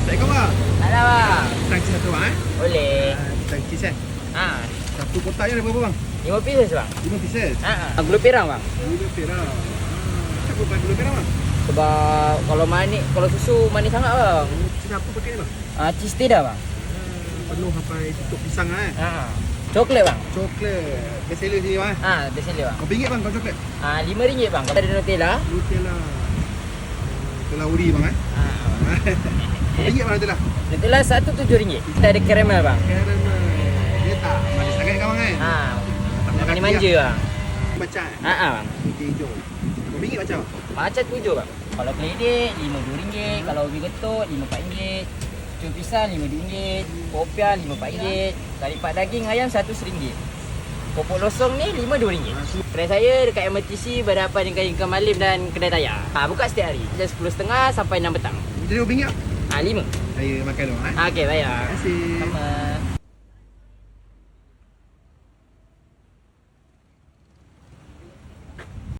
Tak ikut bang? Tak ada bang. Tangki satu bang Boleh. Tangki Ha. Satu kotaknya ada berapa bang? 5 pieces bang. 5 pieces. Gula pirang bang. Gula perah. Kenapa pakai gula perah bang? Sebab kalau manis, kalau susu manis sangat bang. Sini apa pakai ni bang? Cheese tidak bang. Penuh sampai tutup pisang lah Coklat bang. Coklat. Best seller sini bang Best seller bang. Berapa ringgit bang kau coklat? RM5 bang. Kalau ada Nutella. Nutella. Nutella ori bang Berapa ringgit bang Nutella? Nutella satu RM7. Kita ada caramel bang. Caramel. Dia tak manis sangat kan bang kan? Manis manja bang. Macam Bang. putih hijau. Berapa ringgit macam? Macam 7 bang. Kalau keledek RM52, kalau ubi getuk RM54, cucur pisang RM5, popiah RM4, kari pak daging ayam satu RM1. Popok losong ni RM52. Kedai saya dekat MRTC berhadapan dengan Ikan Malim dan Kedai Taya. Buka setiap hari. Jam 10.30 sampai 6 petang. Jadi berapa ringgit? 5. Saya makan dulu Okey, baik. Terima kasih. Sama.